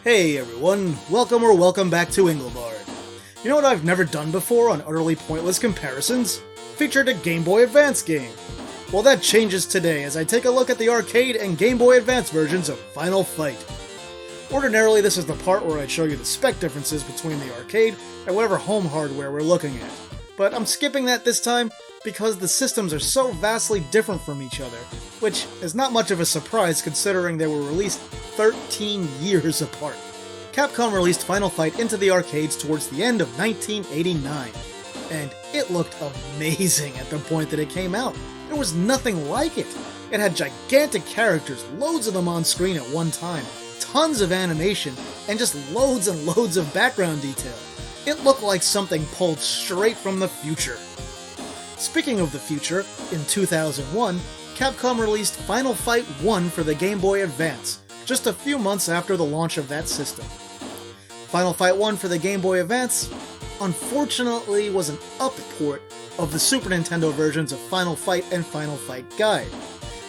Hey everyone, welcome back to Engelbard. You know what I've never done before on utterly pointless comparisons? Featured a Game Boy Advance game. Well, that changes today as I take a look at the arcade and Game Boy Advance versions of Final Fight. Ordinarily, this is the part where I'd show you the spec differences between the arcade and whatever home hardware we're looking at. But I'm skipping that this time because the systems are so vastly different from each other, which is not much of a surprise considering they were released 13 years apart. Capcom released Final Fight into the arcades towards the end of 1989, and it looked amazing at the point that it came out. There was nothing like it. It had gigantic characters, loads of them on screen at one time, tons of animation, and just loads and loads of background detail. It looked like something pulled straight from the future. Speaking of the future, in 2001, Capcom released Final Fight 1 for the Game Boy Advance, just a few months after the launch of that system. Final Fight 1 for the Game Boy Advance, unfortunately, was an upport of the Super Nintendo versions of Final Fight and Final Fight Guide.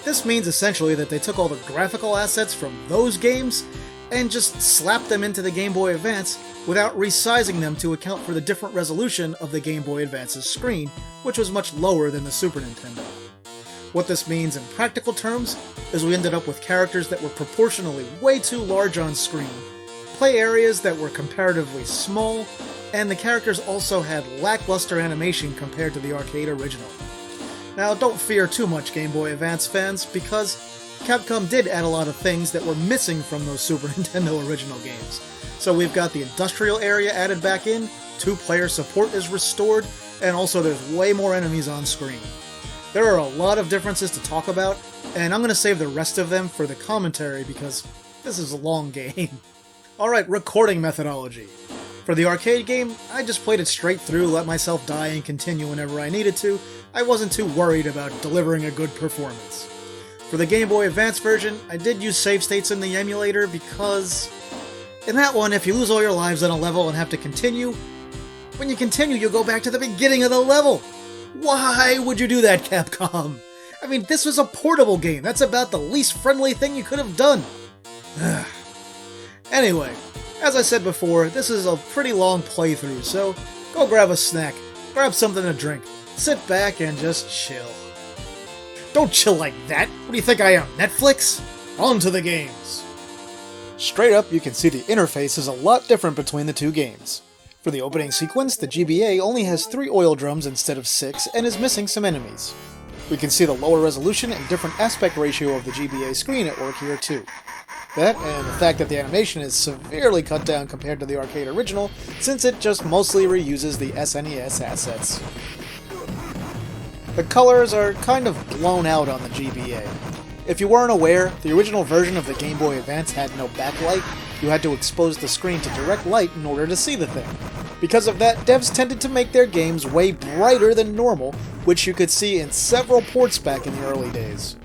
This means essentially that they took all the graphical assets from those games and just slapped them into the Game Boy Advance without resizing them to account for the different resolution of the Game Boy Advance's screen, which was much lower than the Super Nintendo. What this means in practical terms is we ended up with characters that were proportionally way too large on screen, play areas that were comparatively small, and the characters also had lackluster animation compared to the arcade original. Now, don't fear too much, Game Boy Advance fans, because Capcom did add a lot of things that were missing from those Super Nintendo original games. So we've got the industrial area added back in, 2-player support is restored, and also there's way more enemies on screen. There are a lot of differences to talk about, and I'm going to save the rest of them for the commentary because this is a long game. Alright, recording methodology. For the arcade game, I just played it straight through, let myself die and continue whenever I needed to. I wasn't too worried about delivering a good performance. For the Game Boy Advance version, I did use save states in the emulator because in that one, if you lose all your lives on a level and have to continue, when you continue, you'll go back to the beginning of the level. Why would you do that, Capcom? I mean, this was a portable game. That's about the least friendly thing you could have done. Anyway, as I said before, this is a pretty long playthrough, so go grab a snack, grab something to drink, sit back and just chill. Don't chill like that. What do you think I am, Netflix? On to the games. Straight up, you can see the interface is a lot different between the two games. For the opening sequence, the GBA only has 3 oil drums instead of 6 and is missing some enemies. We can see the lower resolution and different aspect ratio of the GBA screen at work here too. That, and the fact that the animation is severely cut down compared to the arcade original, since it just mostly reuses the SNES assets. The colors are kind of blown out on the GBA. If you weren't aware, the original version of the Game Boy Advance had no backlight. You had to expose the screen to direct light in order to see the thing. Because of that, devs tended to make their games way brighter than normal, which you could see in several ports back in the early days.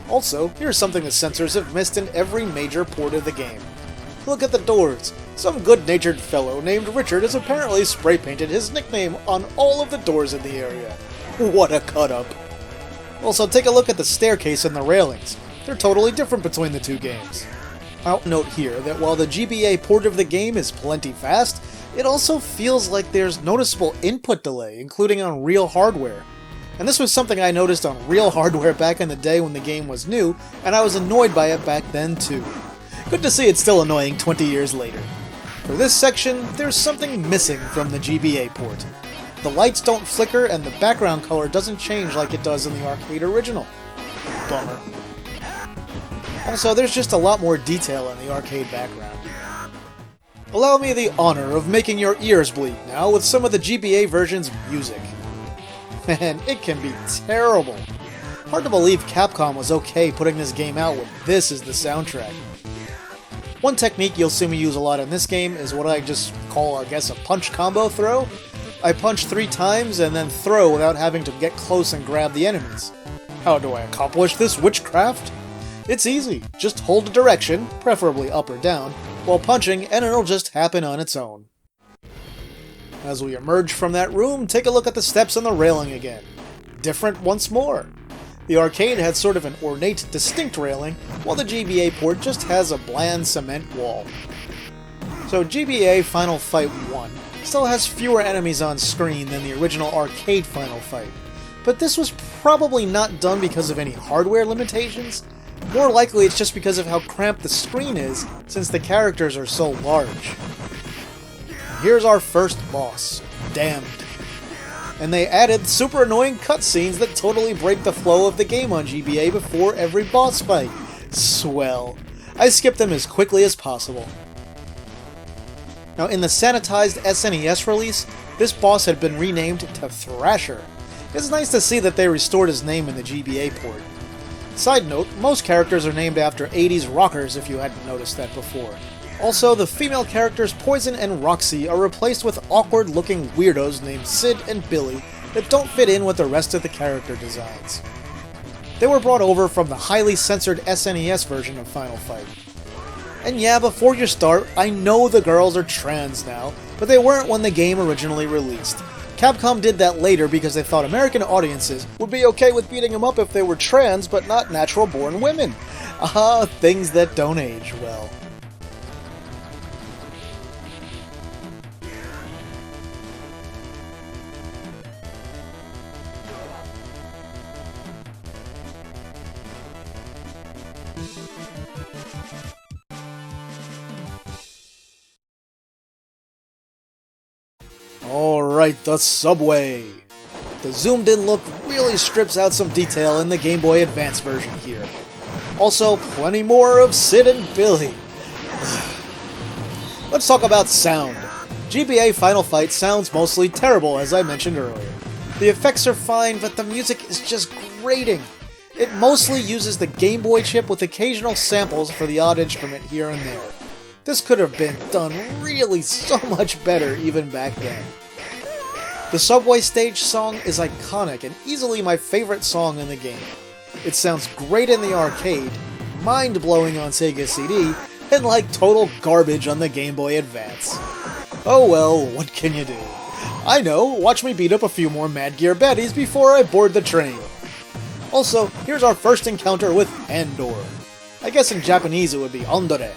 Also, here's something the censors have missed in every major port of the game. Look at the doors. Some good-natured fellow named Richard has apparently spray-painted his nickname on all of the doors in the area. What a cut-up. Also, take a look at the staircase and the railings. They're totally different between the two games. I'll note here that while the GBA port of the game is plenty fast, it also feels like there's noticeable input delay, including on real hardware. And this was something I noticed on real hardware back in the day when the game was new, and I was annoyed by it back then too. Good to see it's still annoying 20 years later. For this section, there's something missing from the GBA port. The lights don't flicker and the background color doesn't change like it does in the arcade original. Bummer. Also, there's just a lot more detail in the arcade background. Allow me the honor of making your ears bleed now with some of the GBA version's music. Man, it can be terrible. Hard to believe Capcom was okay putting this game out when this is the soundtrack. One technique you'll see me use a lot in this game is what I just call, I guess, a punch combo throw. I punch 3 times and then throw without having to get close and grab the enemies. How do I accomplish this witchcraft? It's easy. Just hold a direction, preferably up or down, while punching and it'll just happen on its own. As we emerge from that room, take a look at the steps and the railing again. Different once more. The arcade had sort of an ornate, distinct railing, while the GBA port just has a bland cement wall. So GBA Final Fight 1 still has fewer enemies on screen than the original arcade Final Fight, but this was probably not done because of any hardware limitations. More likely it's just because of how cramped the screen is, since the characters are so large. Here's our first boss, Damned. And they added super annoying cutscenes that totally break the flow of the game on GBA before every boss fight. Swell. I skipped them as quickly as possible. Now, in the sanitized SNES release, this boss had been renamed to Thrasher. It's nice to see that they restored his name in the GBA port. Side note, most characters are named after 80s rockers if you hadn't noticed that before. Also, the female characters Poison and Roxy are replaced with awkward-looking weirdos named Sid and Billy that don't fit in with the rest of the character designs. They were brought over from the highly censored SNES version of Final Fight. And yeah, before you start, I know the girls are trans now, but they weren't when the game originally released. Capcom did that later because they thought American audiences would be okay with beating them up if they were trans but not natural-born women. Ah, things that don't age well. Alright, the subway. The zoomed-in look really strips out some detail in the Game Boy Advance version here. Also, plenty more of Sid and Billy. Let's talk about sound. GBA Final Fight sounds mostly terrible, as I mentioned earlier. The effects are fine, but the music is just grating. It mostly uses the Game Boy chip with occasional samples for the odd instrument here and there. This could have been done really so much better even back then. The subway stage song is iconic and easily my favorite song in the game. It sounds great in the arcade, mind-blowing on Sega CD, and like total garbage on the Game Boy Advance. Oh well, what can you do? I know, watch me beat up a few more Mad Gear baddies before I board the train. Also, here's our first encounter with Andor. I guess in Japanese it would be Andore,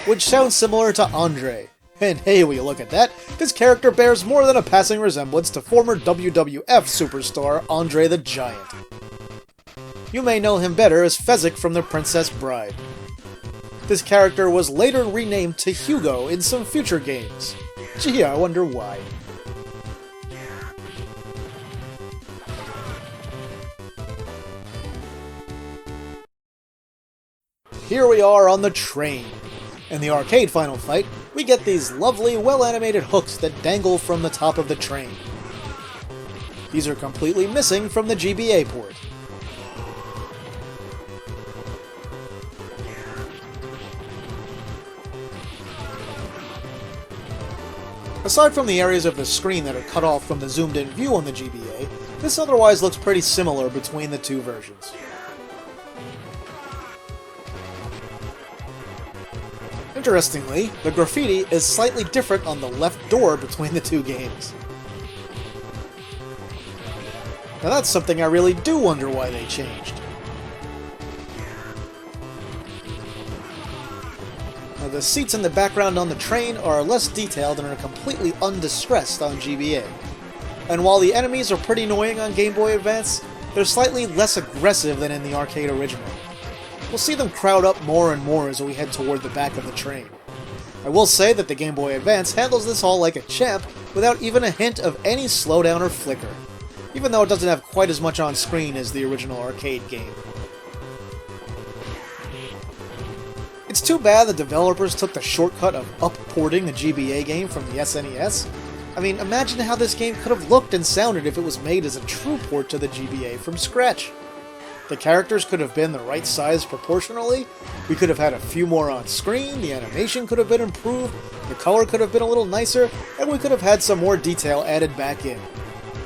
which sounds similar to Andre. And hey, will you look at that, this character bears more than a passing resemblance to former WWF superstar Andre the Giant. You may know him better as Fezzik from The Princess Bride. This character was later renamed to Hugo in some future games. Gee, I wonder why. Here we are on the train. In the arcade Final Fight, we get these lovely, well-animated hooks that dangle from the top of the train. These are completely missing from the GBA port. Aside from the areas of the screen that are cut off from the zoomed-in view on the GBA, this otherwise looks pretty similar between the two versions. Interestingly, the graffiti is slightly different on the left door between the two games. Now that's something I really do wonder why they changed. Now the seats in the background on the train are less detailed and are completely undistressed on GBA. And while the enemies are pretty annoying on Game Boy Advance, they're slightly less aggressive than in the arcade original. We'll see them crowd up more and more as we head toward the back of the train. I will say that the Game Boy Advance handles this all like a champ without even a hint of any slowdown or flicker, even though it doesn't have quite as much on screen as the original arcade game. It's too bad the developers took the shortcut of up-porting the GBA game from the SNES. I mean, imagine how this game could have looked and sounded if it was made as a true port to the GBA from scratch. The characters could have been the right size proportionally, we could have had a few more on screen, the animation could have been improved, the color could have been a little nicer, and we could have had some more detail added back in.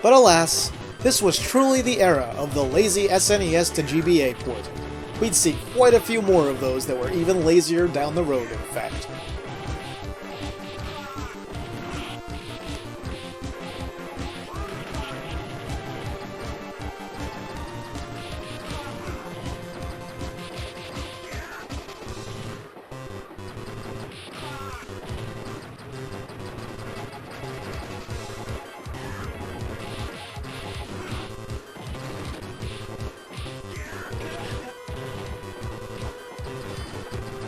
But alas, this was truly the era of the lazy SNES to GBA port. We'd see quite a few more of those that were even lazier down the road, in fact.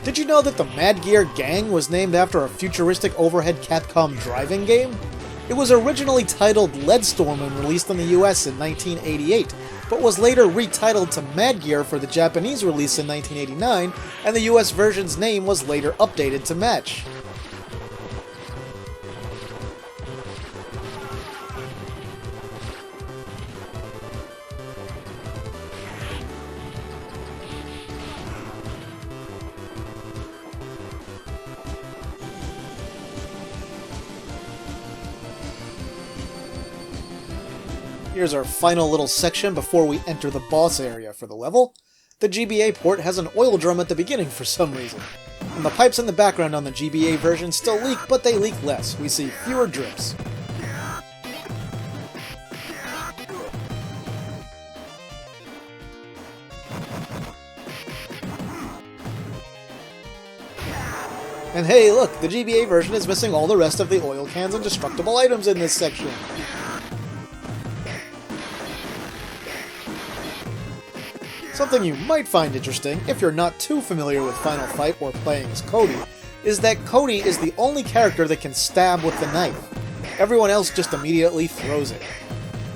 Did you know that the Mad Gear Gang was named after a futuristic overhead Capcom driving game? It was originally titled Leadstorm and released in the US in 1988, but was later retitled to Mad Gear for the Japanese release in 1989, and the US version's name was later updated to match. Here's our final little section before we enter the boss area for the level. The GBA port has an oil drum at the beginning for some reason. And the pipes in the background on the GBA version still leak, but they leak less. We see fewer drips. And hey, look, the GBA version is missing all the rest of the oil cans and destructible items in this section. Something you might find interesting, if you're not too familiar with Final Fight or playing as Cody, is that Cody is the only character that can stab with the knife. Everyone else just immediately throws it.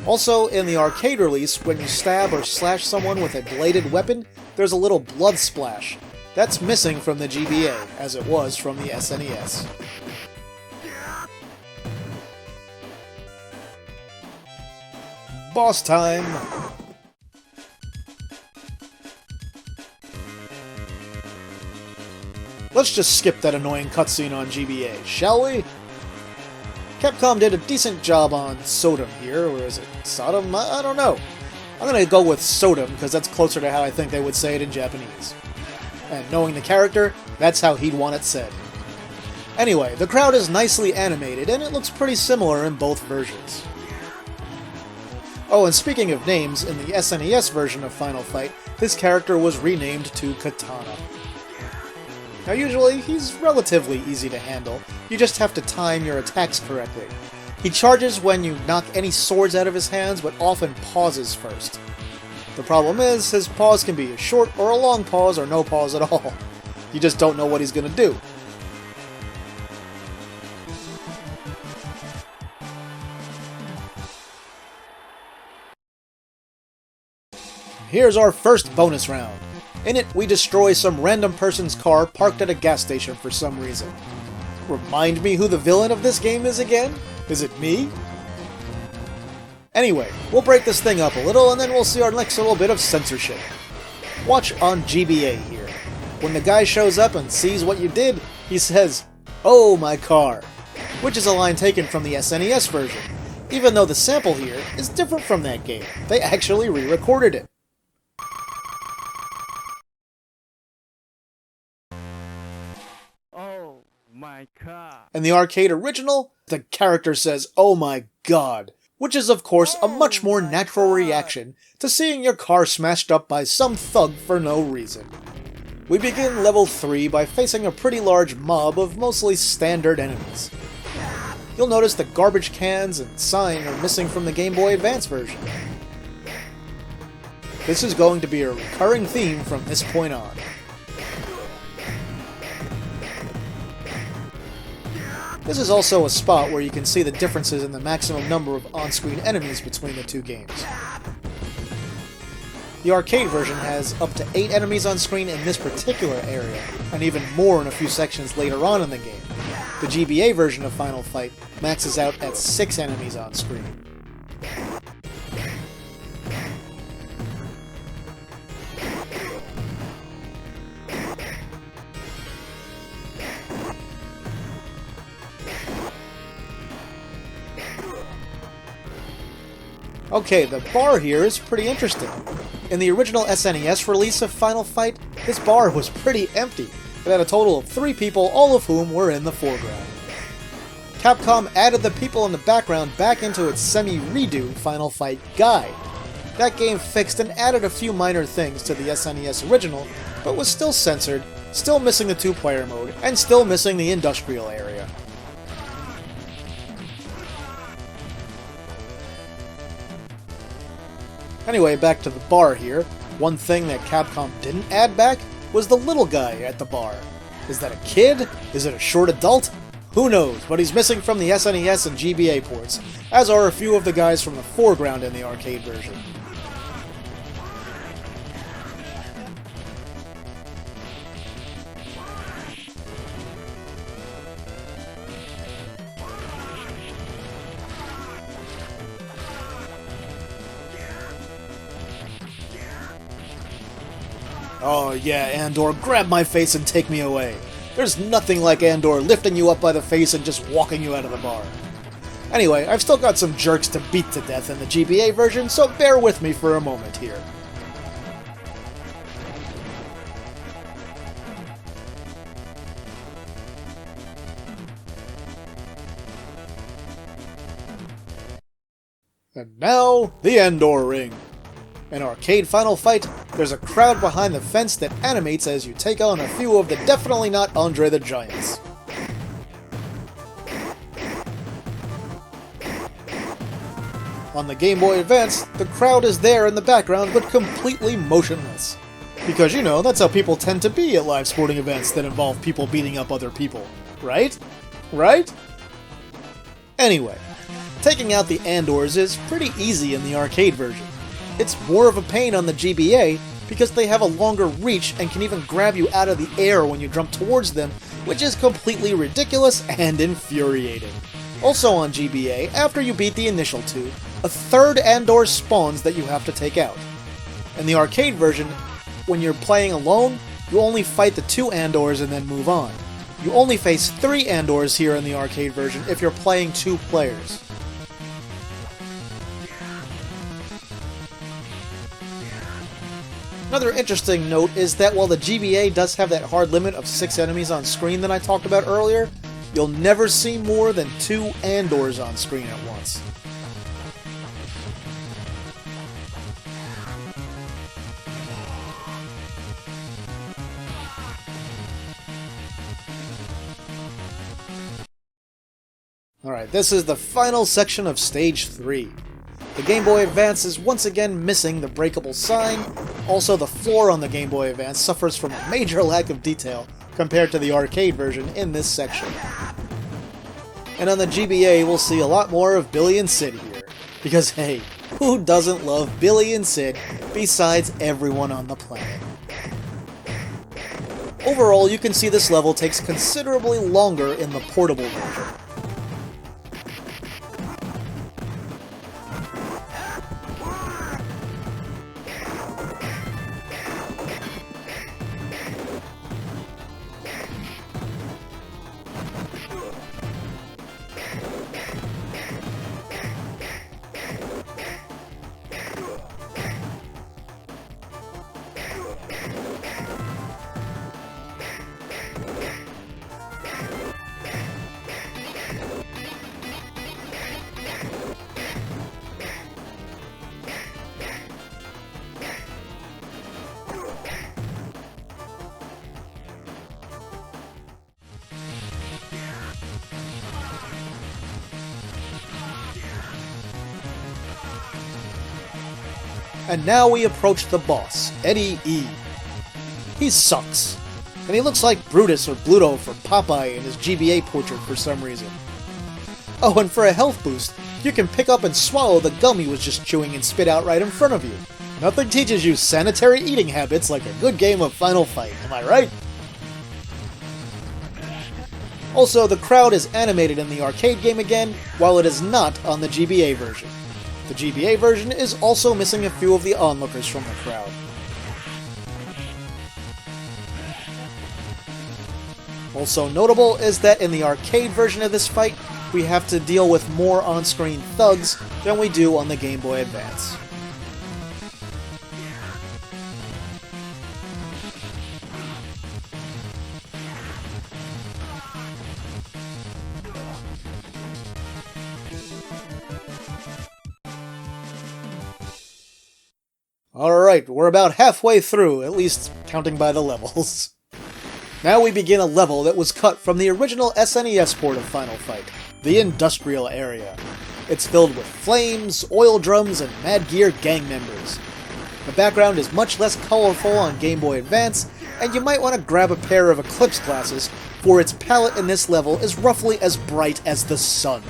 Also, in the arcade release, when you stab or slash someone with a bladed weapon, there's a little blood splash. That's missing from the GBA, as it was from the SNES. Boss time! Let's just skip that annoying cutscene on GBA, shall we? Capcom did a decent job on Sodom here, or is it Sodom? I don't know. I'm gonna go with Sodom, because that's closer to how I think they would say it in Japanese. And knowing the character, that's how he'd want it said. Anyway, the crowd is nicely animated, and it looks pretty similar in both versions. Oh, and speaking of names, in the SNES version of Final Fight, this character was renamed to Katana. Now usually, he's relatively easy to handle, you just have to time your attacks correctly. He charges when you knock any swords out of his hands, but often pauses first. The problem is, his pause can be a short or a long pause or no pause at all. You just don't know what he's gonna do. Here's our first bonus round. In it, we destroy some random person's car parked at a gas station for some reason. Remind me who the villain of this game is again? Is it me? Anyway, we'll break this thing up a little and then we'll see our next little bit of censorship. Watch on GBA here. When the guy shows up and sees what you did, he says, "Oh, my car," which is a line taken from the SNES version, even though the sample here is different from that game. They actually re-recorded it. Oh my god. In the arcade original, the character says, "Oh my god," which is of course a much more natural reaction to seeing your car smashed up by some thug for no reason. We begin level 3 by facing a pretty large mob of mostly standard enemies. You'll notice the garbage cans and sign are missing from the Game Boy Advance version. This is going to be a recurring theme from this point on. This is also a spot where you can see the differences in the maximum number of on-screen enemies between the two games. The arcade version has up to 8 enemies on screen in this particular area, and even more in a few sections later on in the game. The GBA version of Final Fight maxes out at 6 enemies on screen. Okay, the bar here is pretty interesting. In the original SNES release of Final Fight, this bar was pretty empty. It had a total of 3 people, all of whom were in the foreground. Capcom added the people in the background back into its semi-redo Final Fight guide. That game fixed and added a few minor things to the SNES original, but was still censored, still missing the 2-player mode, and still missing the industrial area. Anyway, back to the bar here. One thing that Capcom didn't add back was the little guy at the bar. Is that a kid? Is it a short adult? Who knows, but he's missing from the SNES and GBA ports, as are a few of the guys from the foreground in the arcade version. Oh yeah, Andor, grab my face and take me away. There's nothing like Andor lifting you up by the face and just walking you out of the bar. Anyway, I've still got some jerks to beat to death in the GBA version, so bear with me for a moment here. And now, the Andor Ring. In Arcade Final Fight, there's a crowd behind the fence that animates as you take on a few of the definitely not Andre the Giants. On the Game Boy Advance, the crowd is there in the background but completely motionless. Because, you know, that's how people tend to be at live sporting events that involve people beating up other people. Right? Right? Anyway, taking out the Andors is pretty easy in the arcade version. It's more of a pain on the GBA because they have a longer reach and can even grab you out of the air when you jump towards them, which is completely ridiculous and infuriating. Also on GBA, after you beat the initial two, a third Andor spawns that you have to take out. In the arcade version, when you're playing alone, you only fight the two Andors and then move on. You only face 3 Andors here in the arcade version if you're playing 2 players. Another interesting note is that while the GBA does have that hard limit of 6 enemies on screen that I talked about earlier, you'll never see more than 2 Andors on screen at once. Alright, this is the final section of Stage 3. The Game Boy Advance is once again missing the breakable sign. Also, the floor on the Game Boy Advance suffers from a major lack of detail compared to the arcade version in this section. And on the GBA, we'll see a lot more of Billy and Sid here. Because hey, who doesn't love Billy and Sid besides everyone on the planet? Overall, you can see this level takes considerably longer in the portable version. And now we approach the boss, Eddie E. He sucks. And he looks like Brutus or Bluto from Popeye in his GBA portrait for some reason. Oh, and for a health boost, you can pick up and swallow the gum he was just chewing and spit out right in front of you. Nothing teaches you sanitary eating habits like a good game of Final Fight, am I right? Also, the crowd is animated in the arcade game again, while it is not on the GBA version. The GBA version is also missing a few of the onlookers from the crowd. Also notable is that in the arcade version of this fight, we have to deal with more on-screen thugs than we do on the Game Boy Advance. Alright, we're about halfway through, at least counting by the levels. Now we begin a level that was cut from the original SNES port of Final Fight, the Industrial Area. It's filled with flames, oil drums, and Mad Gear gang members. The background is much less colorful on Game Boy Advance, and you might want to grab a pair of Eclipse glasses, for its palette in this level is roughly as bright as the sun.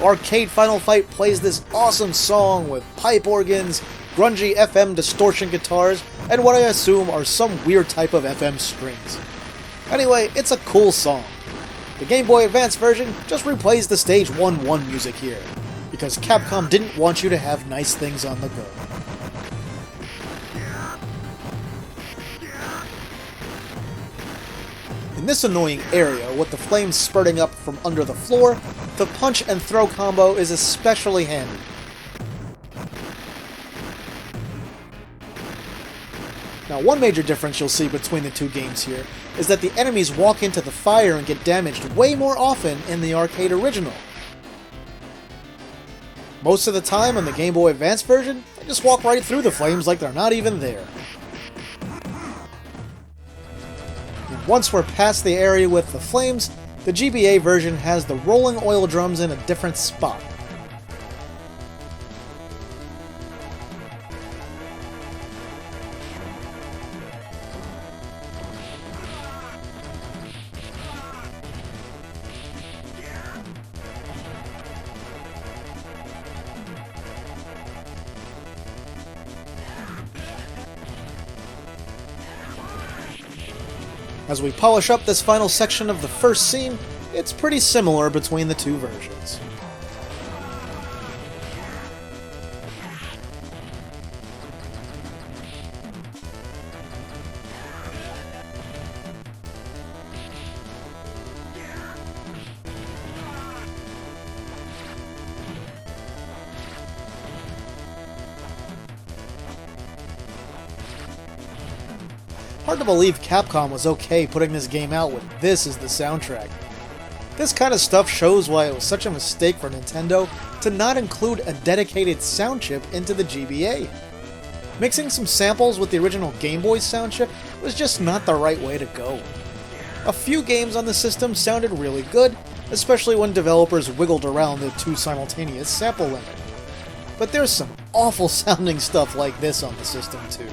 Arcade Final Fight plays this awesome song with pipe organs, grungy FM distortion guitars, and what I assume are some weird type of FM strings. Anyway, it's a cool song. The Game Boy Advance version just replays the Stage 1-1 music here, because Capcom didn't want you to have nice things on the go. In this annoying area, with the flames spurting up from under the floor, the punch and throw combo is especially handy. Now, one major difference you'll see between the two games here is that the enemies walk into the fire and get damaged way more often in the arcade original. Most of the time in the Game Boy Advance version, they just walk right through the flames like they're not even there. Once we're past the area with the flames, the GBA version has the rolling oil drums in a different spot. As we polish up this final section of the first scene, it's pretty similar between the two versions. Hard to believe Capcom was okay putting this game out with this as the soundtrack. This kind of stuff shows why it was such a mistake for Nintendo to not include a dedicated sound chip into the GBA. Mixing some samples with the original Game Boy sound chip was just not the right way to go. A few games on the system sounded really good, especially when developers wiggled around the two simultaneous sample limit. But there's some awful sounding stuff like this on the system too.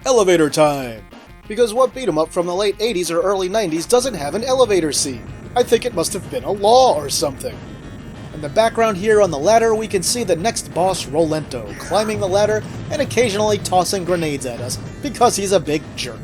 Elevator time! Because what beat 'em up from the late 80s or early 90s doesn't have an elevator scene? I think it must have been a law or something. In the background here on the ladder, we can see the next boss, Rolento, climbing the ladder and occasionally tossing grenades at us, because he's a big jerk.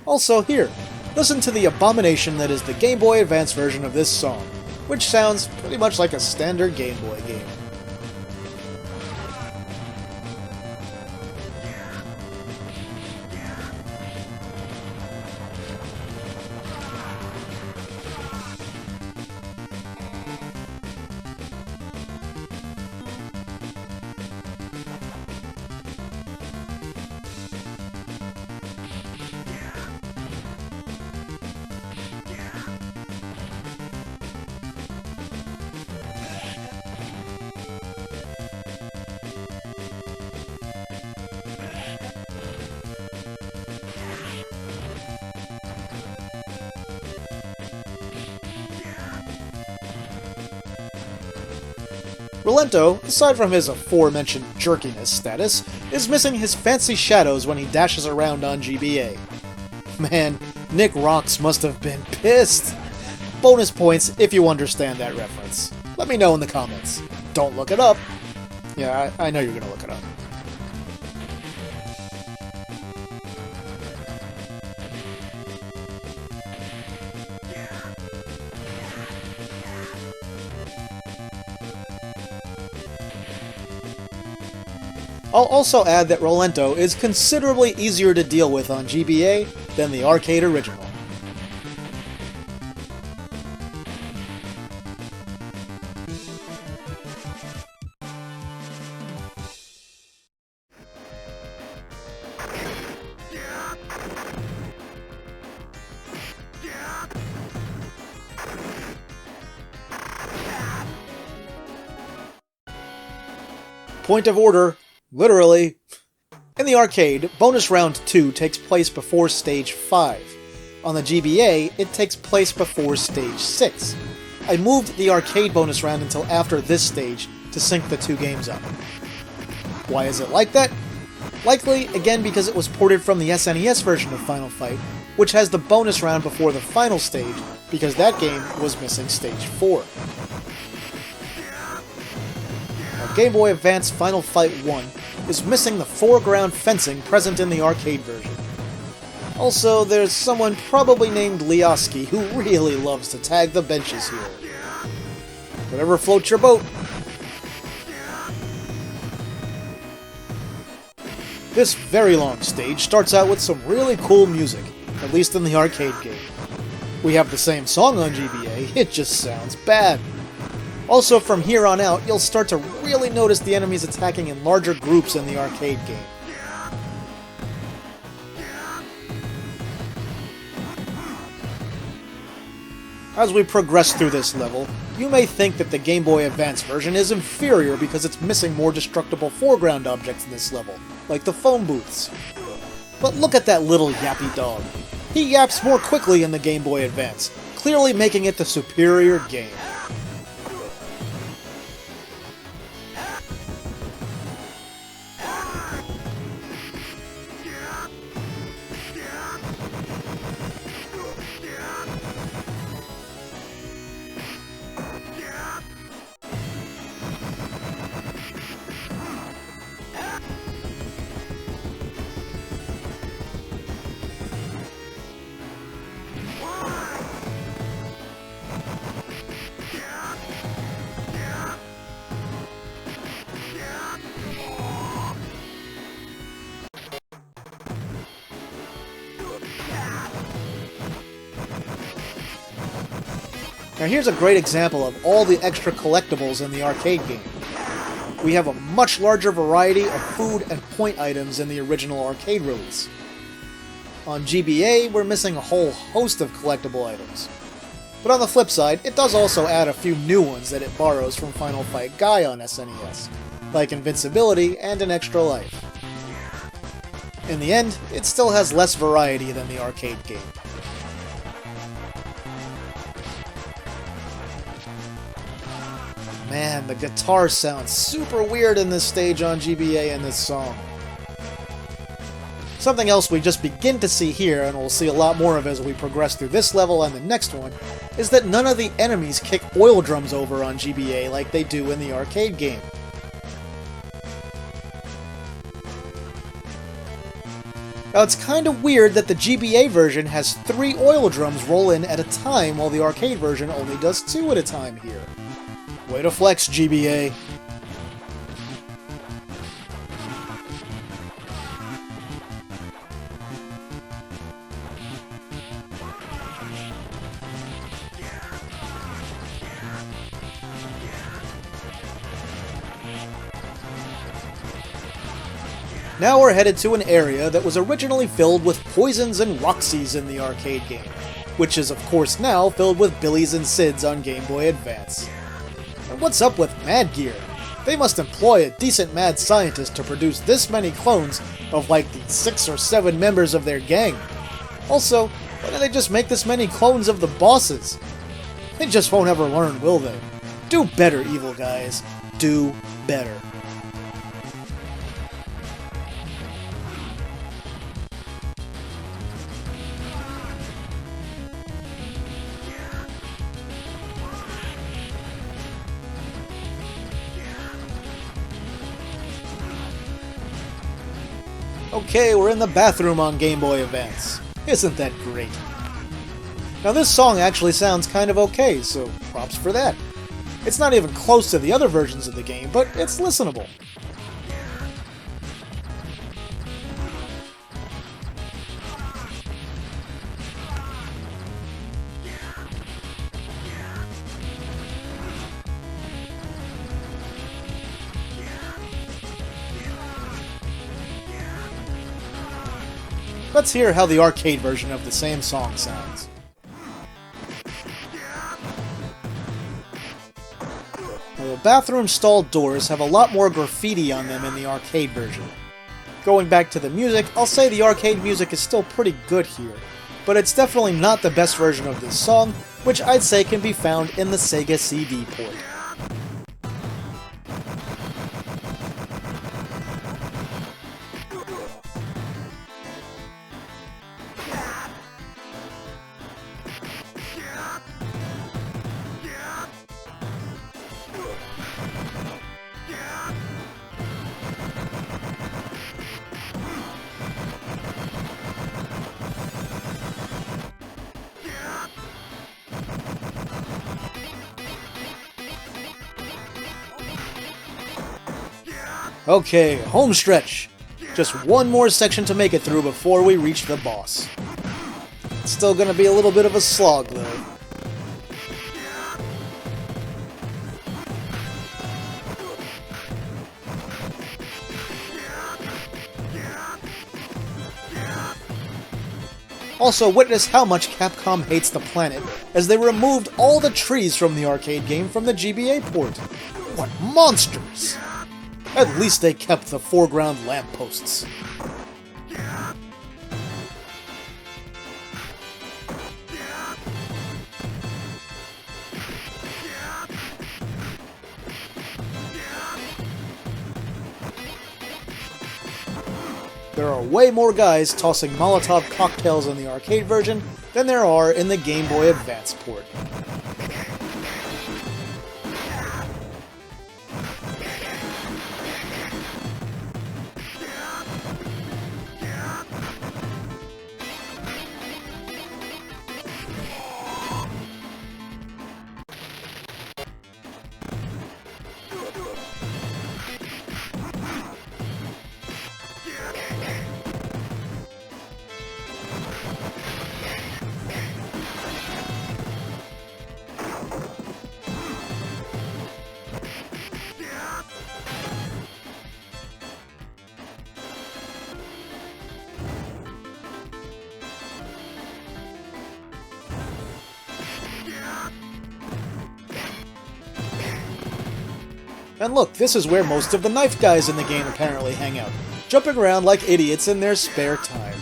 Also here, listen to the abomination that is the Game Boy Advance version of this song, which sounds pretty much like a standard Game Boy game. Rolento, aside from his aforementioned jerkiness status, is missing his fancy shadows when he dashes around on GBA. Man, Nick Rocks must have been pissed! Bonus points if you understand that reference. Let me know in the comments. Don't look it up. Yeah, I know you're gonna look it up. I'll also add that Rolento is considerably easier to deal with on GBA than the arcade original. Point of order, literally. In the arcade, bonus round 2 takes place before stage 5. On the GBA, it takes place before stage 6. I moved the arcade bonus round until after this stage to sync the two games up. Why is it like that? Likely, again, because it was ported from the SNES version of Final Fight, which has the bonus round before the final stage, because that game was missing stage 4. Now, Game Boy Advance Final Fight 1 is missing the foreground fencing present in the arcade version. Also, there's someone probably named Liaski who really loves to tag the benches here. Whatever floats your boat. This very long stage starts out with some really cool music, at least in the arcade game. We have the same song on GBA, it just sounds bad. Also, from here on out, you'll start to really notice the enemies attacking in larger groups in the arcade game. As we progress through this level, you may think that the Game Boy Advance version is inferior because it's missing more destructible foreground objects in this level, like the phone booths. But look at that little yappy dog. He yaps more quickly in the Game Boy Advance, clearly making it the superior game. Now here's a great example of all the extra collectibles in the arcade game. We have a much larger variety of food and point items in the original arcade release. On GBA, we're missing a whole host of collectible items. But on the flip side, it does also add a few new ones that it borrows from Final Fight Guy on SNES, like invincibility and an extra life. In the end, it still has less variety than the arcade game. Man, the guitar sounds super weird in this stage on GBA and this song. Something else we just begin to see here, and we'll see a lot more of as we progress through this level and the next one, is that none of the enemies kick oil drums over on GBA like they do in the arcade game. Now it's kinda weird that the GBA version has 3 oil drums roll in at a time while the arcade version only does 2 at a time here. Way to flex, GBA. Now we're headed to an area that was originally filled with poisons and Roxys in the arcade game, which is of course now filled with Billies and Sids on Game Boy Advance. And what's up with Mad Gear? They must employ a decent mad scientist to produce this many clones of like the 6 or 7 members of their gang. Also, why don't they just make this many clones of the bosses? They just won't ever learn, will they? Do better, evil guys. Do better. Okay, we're in the bathroom on Game Boy Advance. Isn't that great? Now this song actually sounds kind of okay, so props for that. It's not even close to the other versions of the game, but it's listenable. Let's hear how the arcade version of the same song sounds. bathroom stall doors have a lot more graffiti on them in the arcade version. Going back to the music, I'll say the arcade music is still pretty good here, but it's definitely not the best version of this song, which I'd say can be found in the Sega CD port. Okay, home stretch. Just one more section to make it through before we reach the boss. It's still gonna be a little bit of a slog, though. Also, witness how much Capcom hates the planet, as they removed all the trees from the arcade game from the GBA port. What monsters! At least they kept the foreground lampposts. There are way more guys tossing Molotov cocktails in the arcade version than there are in the Game Boy Advance port. And look, this is where most of the knife guys in the game apparently hang out, jumping around like idiots in their spare time.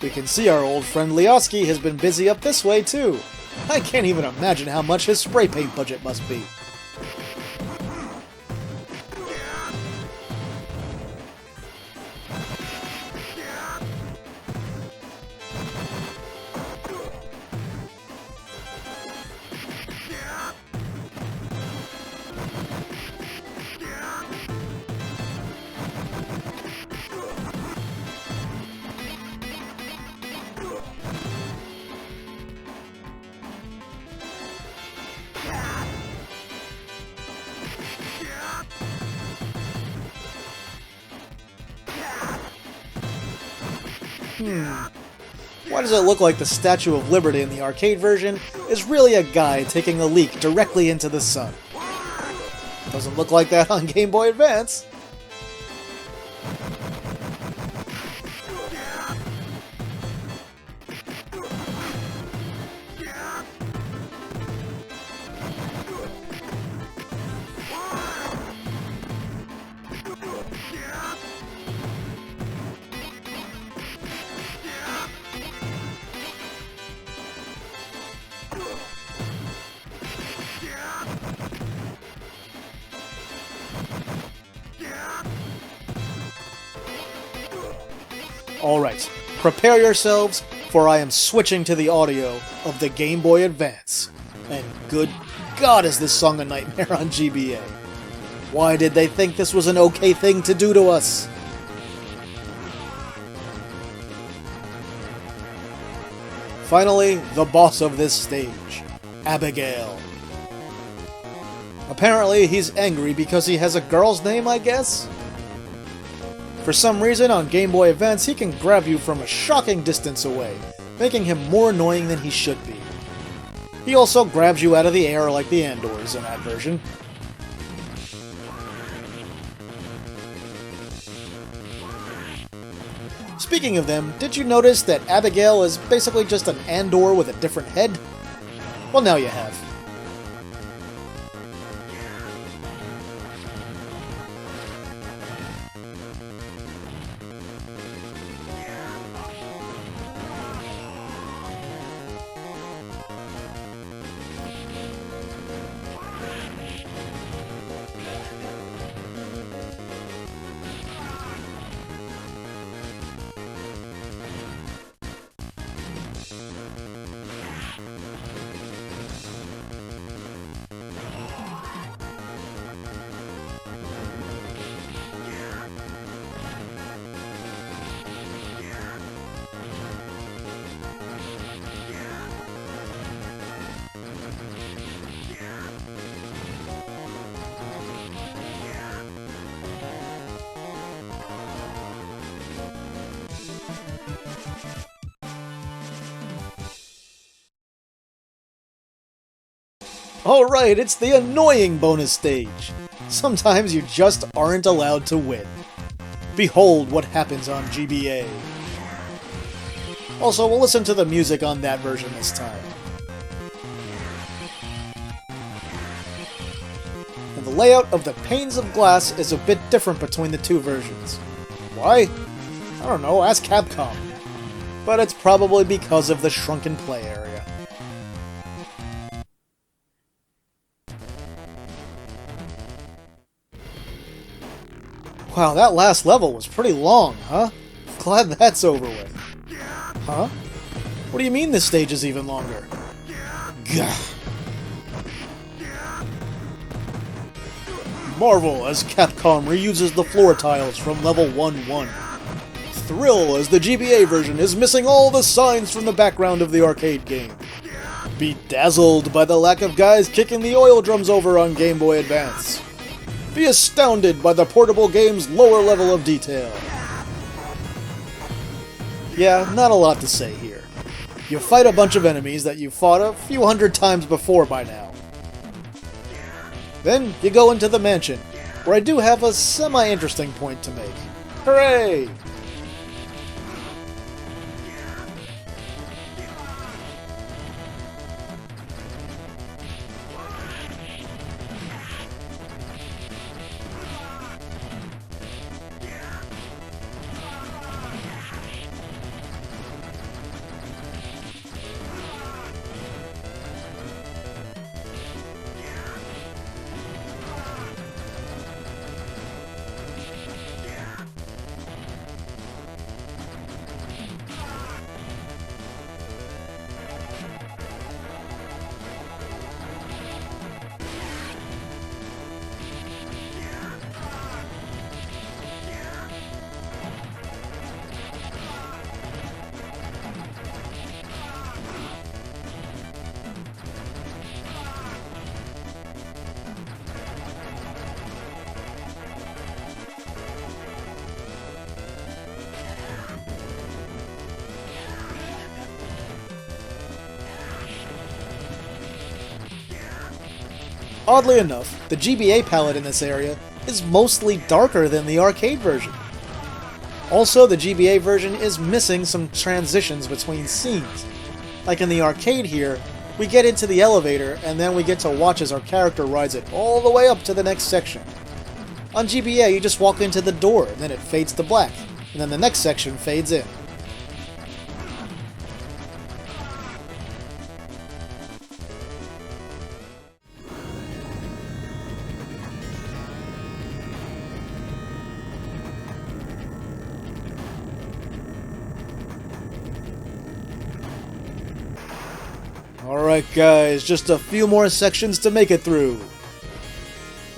We can see our old friend Leoski has been busy up this way too. I can't even imagine how much his spray paint budget must be. Why does it look like the Statue of Liberty in the arcade version is really a guy taking a leak directly into the sun? Doesn't look like that on Game Boy Advance. Alright, prepare yourselves, for I am switching to the audio of the Game Boy Advance. And good God, is this song a nightmare on GBA. Why did they think this was an okay thing to do to us? Finally, the boss of this stage, Abigail. Apparently, he's angry because he has a girl's name, I guess? For some reason, on Game Boy Advance, he can grab you from a shocking distance away, making him more annoying than he should be. He also grabs you out of the air like the Andors in that version. Speaking of them, did you notice that Abigail is basically just an Andor with a different head? Well, now you have. Alright, it's the annoying bonus stage. Sometimes you just aren't allowed to win. Behold what happens on GBA. Also, we'll listen to the music on that version this time. And the layout of the panes of glass is a bit different between the two versions. Why? I don't know, ask Capcom. But it's probably because of the shrunken play area. Wow, that last level was pretty long, huh? Glad that's over with. Huh? What do you mean this stage is even longer? Gah. Marvel as Capcom reuses the floor tiles from level 1-1. Thrill as the GBA version is missing all the signs from the background of the arcade game. Be dazzled by the lack of guys kicking the oil drums over on Game Boy Advance. Be astounded by the portable game's lower level of detail. Yeah, not a lot to say here. You fight a bunch of enemies that you've fought a few hundred times before by now. Then you go into the mansion, where I do have a semi-interesting point to make. Hooray! Oddly enough, the GBA palette in this area is mostly darker than the arcade version. Also, the GBA version is missing some transitions between scenes. Like in the arcade here, we get into the elevator and then we get to watch as our character rides it all the way up to the next section. On GBA, you just walk into the door and then it fades to black, and then the next section fades in. Alright guys, just a few more sections to make it through.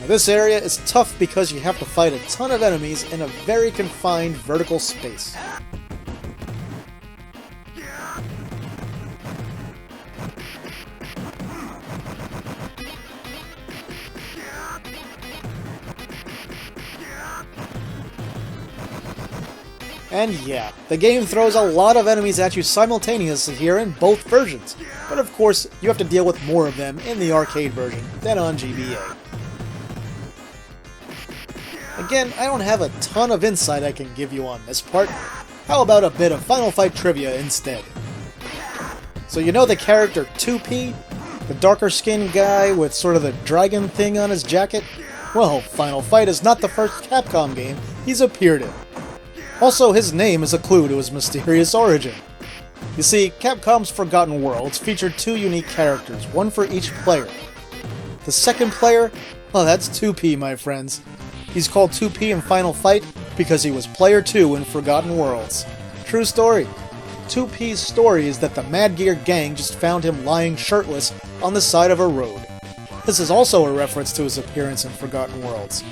Now this area is tough because you have to fight a ton of enemies in a very confined vertical space. And yeah, the game throws a lot of enemies at you simultaneously here in both versions, but of course you have to deal with more of them in the arcade version than on GBA. Again, I don't have a ton of insight I can give you on this part. How about a bit of Final Fight trivia instead? So you know the character 2P? The darker skinned guy with sort of the dragon thing on his jacket? Well, Final Fight is not the first Capcom game he's appeared in. Also, his name is a clue to his mysterious origin. You see, Capcom's Forgotten Worlds featured two unique characters, one for each player. The second player? Well, that's 2P, my friends. He's called 2P in Final Fight because he was player 2 in Forgotten Worlds. True story. 2P's story is that the Mad Gear gang just found him lying shirtless on the side of a road. This is also a reference to his appearance in Forgotten Worlds,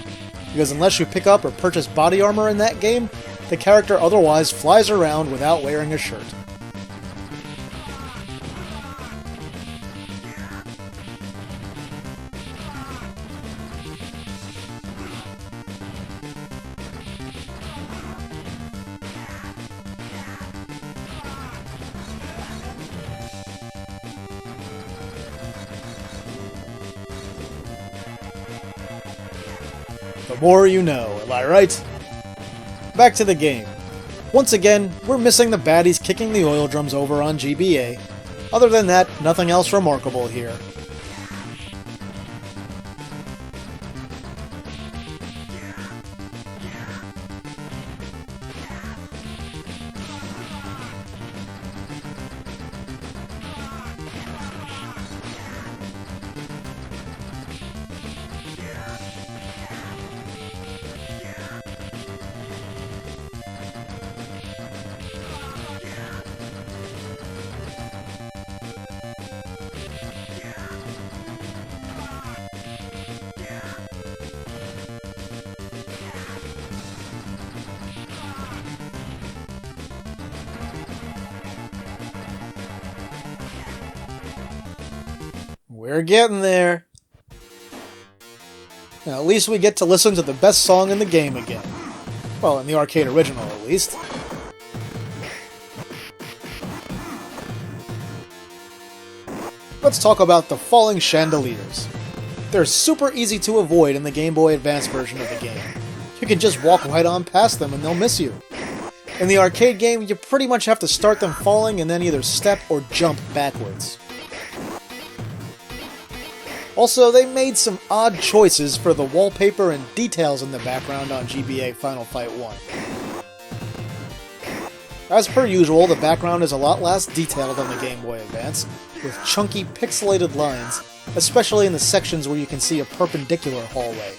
because unless you pick up or purchase body armor in that game, the character otherwise flies around without wearing a shirt. The more you know, am I right? Back to the game. Once again, we're missing the baddies kicking the oil drums over on GBA. Other than that, nothing else remarkable here. We're getting there. Now, at least we get to listen to the best song in the game again. Well, in the arcade original, at least. Let's talk about the falling chandeliers. They're super easy to avoid in the Game Boy Advance version of the game. You can just walk right on past them and they'll miss you. In the arcade game, you pretty much have to start them falling and then either step or jump backwards. Also, they made some odd choices for the wallpaper and details in the background on GBA Final Fight 1. As per usual, the background is a lot less detailed on the Game Boy Advance, with chunky pixelated lines, especially in the sections where you can see a perpendicular hallway.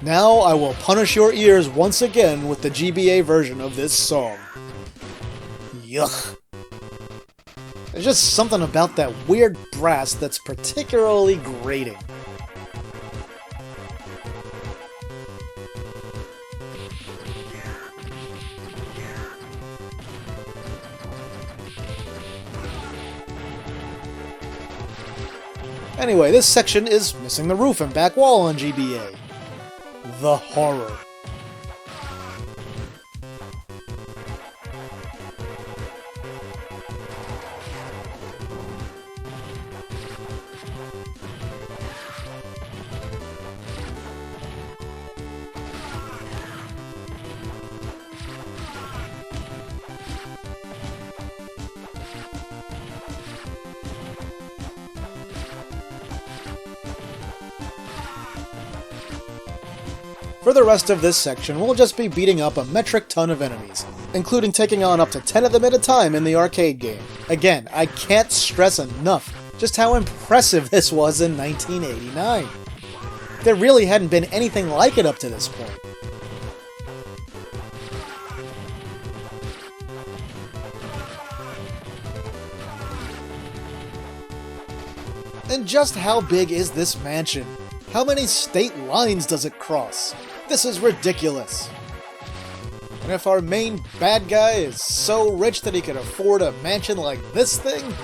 Now I will punish your ears once again with the GBA version of this song. Yuck. There's just something about that weird brass that's particularly grating. Anyway, this section is missing the roof and back wall on GBA. The horror. For the rest of this section, we'll just be beating up a metric ton of enemies, including taking on up to 10 of them at a time in the arcade game. Again, I can't stress enough just how impressive this was in 1989. There really hadn't been anything like it up to this point. And just how big is this mansion? How many state lines does it cross? This is ridiculous. And if our main bad guy is so rich that he can afford a mansion like this thing,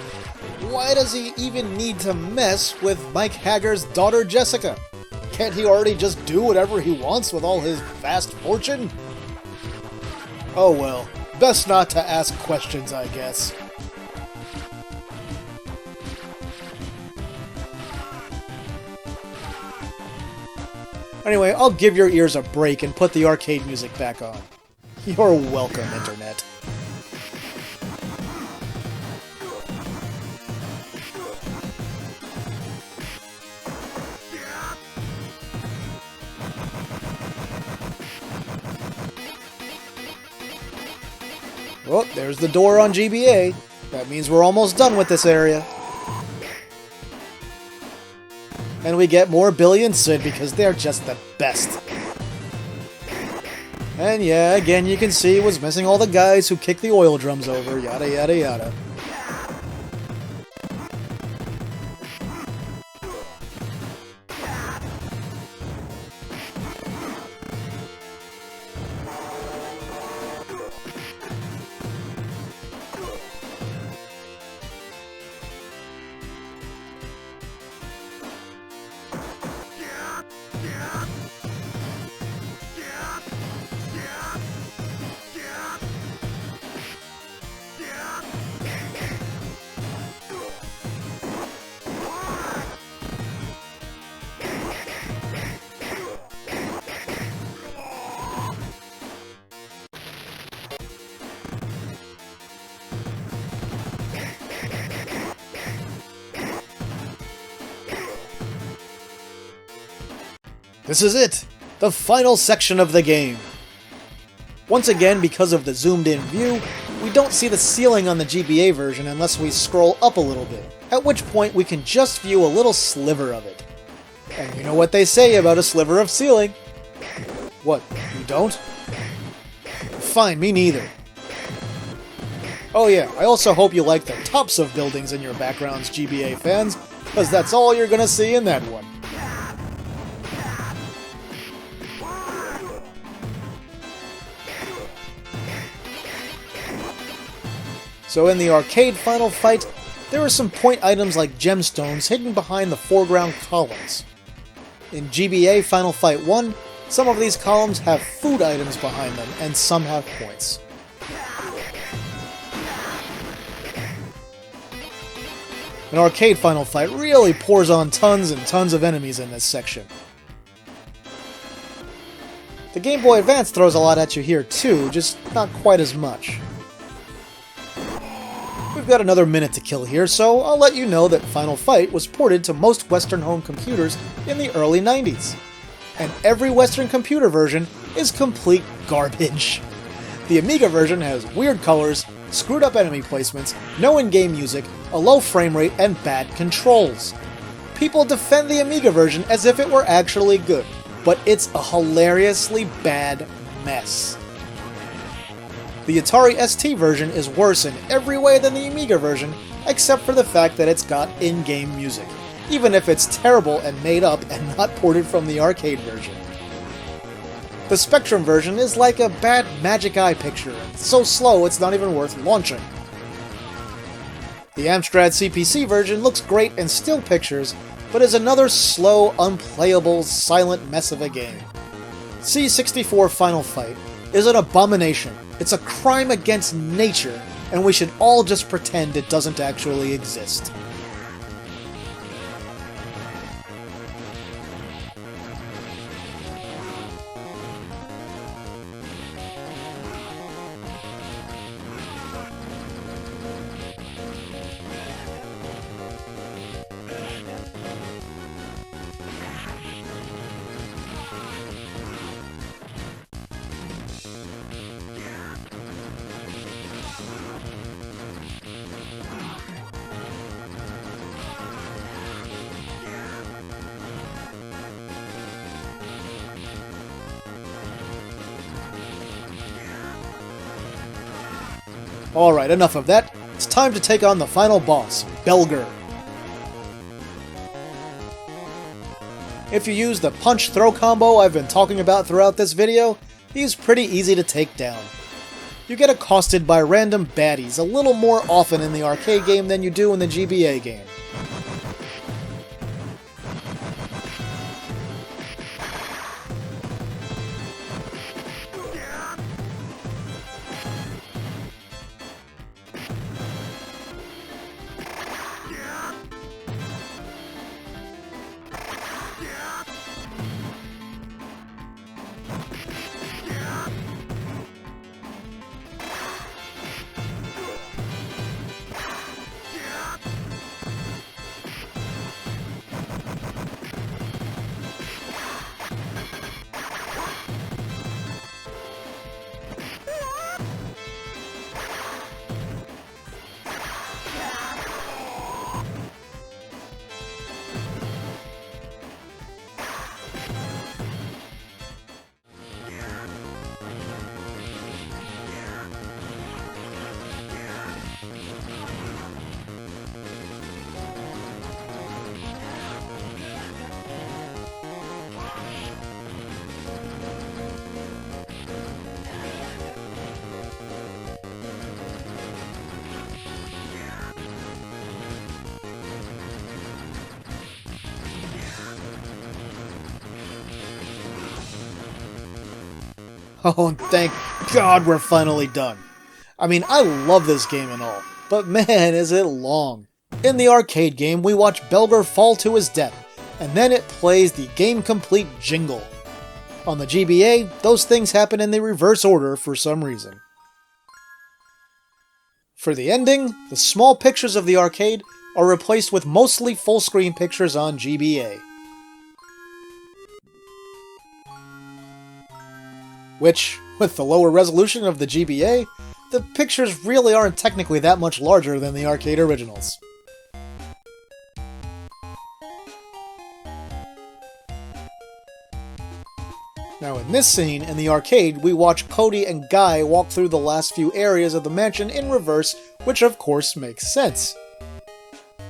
why does he even need to mess with Mike Hager's daughter Jessica? Can't he already just do whatever he wants with all his vast fortune? Oh well, best not to ask questions, I guess. Anyway, I'll give your ears a break and put the arcade music back on. You're welcome, Internet. Oh, there's the door on GBA. That means we're almost done with this area. And we get more Billy and Sid because they're just the best. And yeah, again you can see was missing all the guys who kicked the oil drums over, yada yada yada. This is it! The final section of the game! Once again, because of the zoomed-in view, we don't see the ceiling on the GBA version unless we scroll up a little bit, at which point we can just view a little sliver of it. And you know what they say about a sliver of ceiling? What, you don't? Fine, me neither. Oh yeah, I also hope you like the tops of buildings in your backgrounds, GBA fans, because that's all you're gonna see in that one. So in the arcade final fight, there are some point items like gemstones hidden behind the foreground columns. In GBA Final Fight 1, some of these columns have food items behind them, and some have points. An arcade final fight really pours on tons and tons of enemies in this section. The Game Boy Advance throws a lot at you here too, just not quite as much. We've got another minute to kill here, so I'll let you know that Final Fight was ported to most Western home computers in the early 90s. And every Western computer version is complete garbage. The Amiga version has weird colors, screwed up enemy placements, no in-game music, a low frame rate, and bad controls. People defend the Amiga version as if it were actually good, but it's a hilariously bad mess. The Atari ST version is worse in every way than the Amiga version, except for the fact that it's got in-game music, even if it's terrible and made up and not ported from the arcade version. The Spectrum version is like a bad Magic Eye picture, and so slow it's not even worth launching. The Amstrad CPC version looks great in still pictures, but is another slow, unplayable, silent mess of a game. C64 Final Fight is an abomination. It's a crime against nature, and we should all just pretend it doesn't actually exist. Alright, enough of that. It's time to take on the final boss, Belger. If you use the punch-throw combo I've been talking about throughout this video, he's pretty easy to take down. You get accosted by random baddies a little more often in the arcade game than you do in the GBA game. Oh, thank God we're finally done. I mean, I love this game and all, but man, is it long. In the arcade game, we watch Belger fall to his death, and then it plays the game complete jingle. On the GBA, those things happen in the reverse order for some reason. For the ending, the small pictures of the arcade are replaced with mostly full-screen pictures on GBA. Which, with the lower resolution of the GBA, the pictures really aren't technically that much larger than the arcade originals. Now in this scene, in the arcade, we watch Cody and Guy walk through the last few areas of the mansion in reverse, which of course makes sense.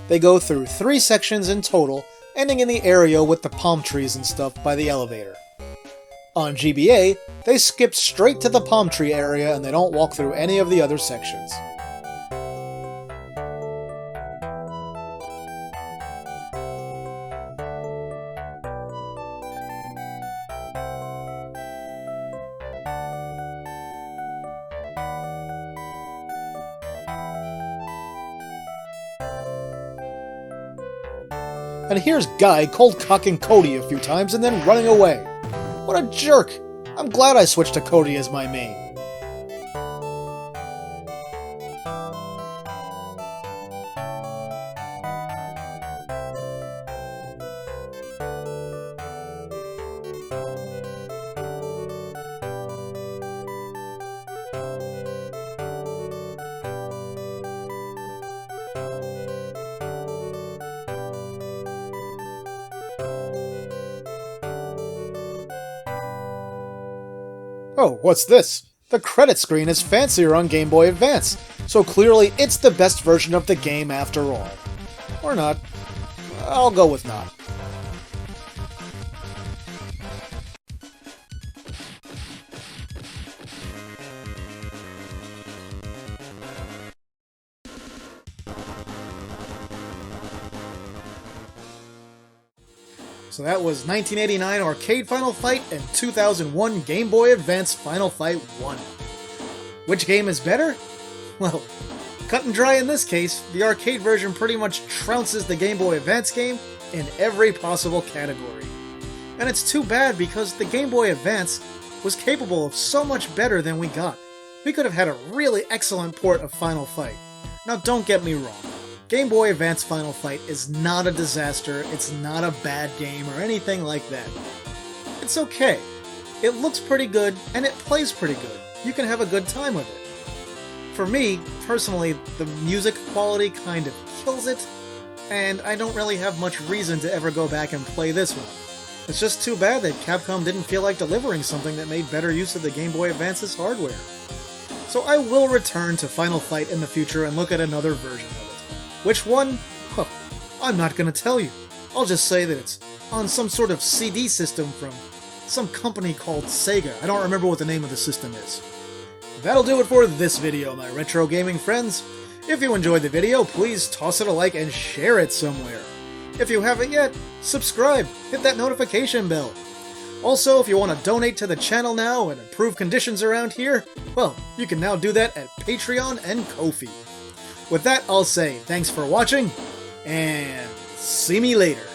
They go through 3 sections in total, ending in the area with the palm trees and stuff by the elevator. On GBA, they skip straight to the palm tree area and they don't walk through any of the other sections. And here's Guy cold-cocking Cody a few times and then running away. What a jerk! I'm glad I switched to Cody as my main. Oh, what's this? The credit screen is fancier on Game Boy Advance, so clearly it's the best version of the game after all. Or not. I'll go with not. So that was 1989 Arcade Final Fight and 2001 Game Boy Advance Final Fight 1. Which game is better? Well, cut and dry in this case, the arcade version pretty much trounces the Game Boy Advance game in every possible category. And it's too bad because the Game Boy Advance was capable of so much better than we got. We could have had a really excellent port of Final Fight. Now don't get me wrong. Game Boy Advance Final Fight is not a disaster, it's not a bad game or anything like that. It's okay. It looks pretty good, and it plays pretty good. You can have a good time with it. For me, personally, the music quality kind of kills it, and I don't really have much reason to ever go back and play this one. It's just too bad that Capcom didn't feel like delivering something that made better use of the Game Boy Advance's hardware. So I will return to Final Fight in the future and look at another version of it. Which one? Huh, I'm not gonna tell you. I'll just say that it's on some sort of CD system from some company called Sega. I don't remember what the name of the system is. that'll do it for this video, my retro gaming friends. If you enjoyed the video, please toss it a like and share it somewhere. If you haven't yet, subscribe, hit that notification bell. Also, if you want to donate to the channel now and improve conditions around here, well, you can now do that at Patreon and Ko-fi. With that, I'll say thanks for watching, and see me later.